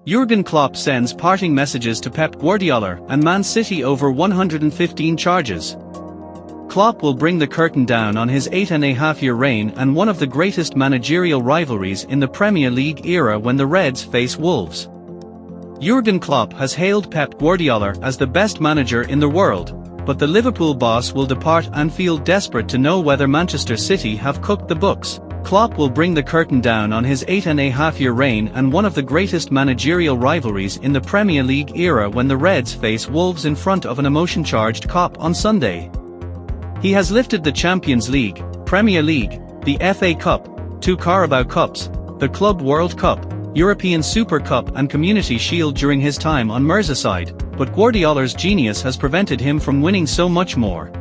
Jurgen Klopp sends parting messages to Pep Guardiola and Man City over 115 charges. Klopp will bring the curtain down on his 8.5-year reign and one of the greatest managerial rivalries in the Premier League era when the Reds face Wolves. Jurgen Klopp has hailed Pep Guardiola as the best manager in the world, but the Liverpool boss will depart and feel desperate to know whether Manchester City have cooked the books. Klopp will bring the curtain down on his 8.5-year reign and one of the greatest managerial rivalries in the Premier League era when the Reds face Wolves in front of an emotion-charged Kop on Sunday. He has lifted the Champions League, Premier League, the FA Cup, 2 Carabao Cups, the Club World Cup, European Super Cup and Community Shield during his time on Merseyside, but Guardiola's genius has prevented him from winning so much more.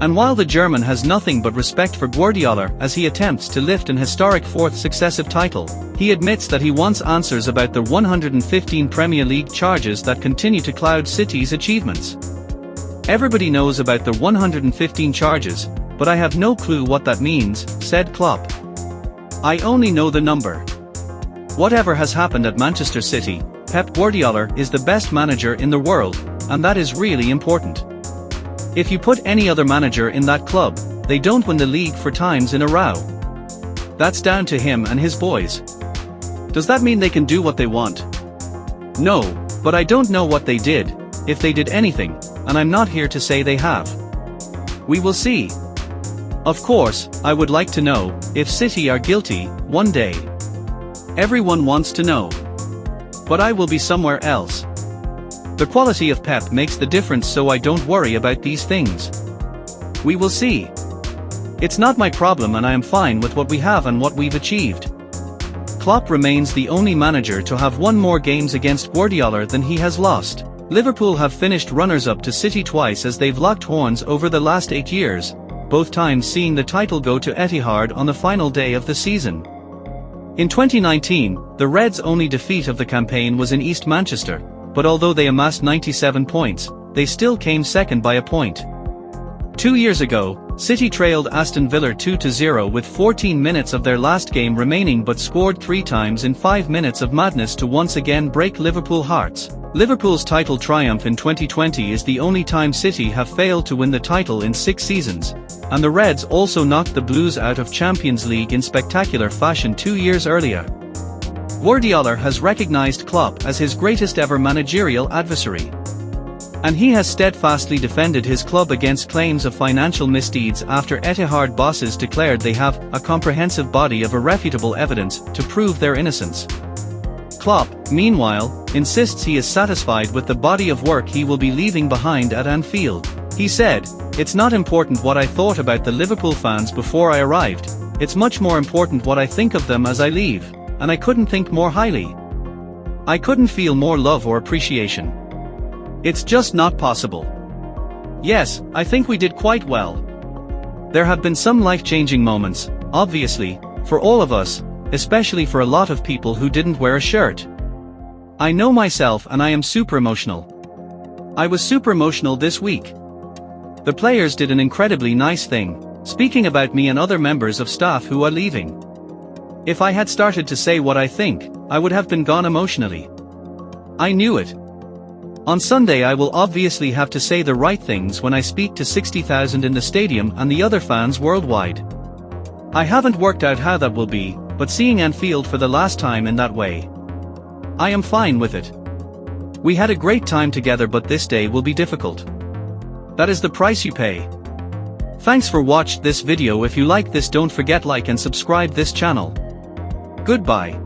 And while the German has nothing but respect for Guardiola as he attempts to lift an historic 4th successive title, he admits that he wants answers about the 115 Premier League charges that continue to cloud City's achievements. "Everybody knows about the 115 charges, but I have no clue what that means," said Klopp. "I only know the number. Whatever has happened at Manchester City, Pep Guardiola is the best manager in the world, and that is really important. If you put any other manager in that club, they don't win the league 4 times in a row. That's down to him and his boys. Does that mean they can do what they want? No, but I don't know what they did, if they did anything, and I'm not here to say they have. We will see. Of course, I would like to know if City are guilty one day. Everyone wants to know. But I will be somewhere else. The quality of Pep makes the difference, so I don't worry about these things. We will see. It's not my problem and I am fine with what we have and what we've achieved." Klopp remains the only manager to have won more games against Guardiola than he has lost. Liverpool have finished runners-up to City twice as they've locked horns over the last 8 years, both times seeing the title go to Etihad on the final day of the season. In 2019, the Reds' only defeat of the campaign was in East Manchester, but although they amassed 97 points, they still came second by a point. 2 years ago, City trailed Aston Villa 2-0 with 14 minutes of their last game remaining but scored 3 times in 5 minutes of madness to once again break Liverpool hearts. Liverpool's title triumph in 2020 is the only time City have failed to win the title in 6 seasons, and the Reds also knocked the Blues out of Champions League in spectacular fashion 2 years earlier. Guardiola has recognized Klopp as his greatest ever managerial adversary. And he has steadfastly defended his club against claims of financial misdeeds after Etihad bosses declared they have a comprehensive body of irrefutable evidence to prove their innocence. Klopp, meanwhile, insists he is satisfied with the body of work he will be leaving behind at Anfield. He said, "It's not important what I thought about the Liverpool fans before I arrived, it's much more important what I think of them as I leave. And I couldn't think more highly. I couldn't feel more love or appreciation. It's just not possible. Yes, I think we did quite well. There have been some life-changing moments, obviously, for all of us, especially for a lot of people who didn't wear a shirt. I know myself and I am super emotional. I was super emotional this week. The players did an incredibly nice thing, speaking about me and other members of staff who are leaving. If I had started to say what I think, I would have been gone emotionally. I knew it. On Sunday I will obviously have to say the right things when I speak to 60,000 in the stadium and the other fans worldwide. I haven't worked out how that will be, but seeing Anfield for the last time in that way, I am fine with it. We had a great time together, but this day will be difficult. That is the price you pay." Thanks for watching this video. If you like this, don't forget like and subscribe this channel. Goodbye.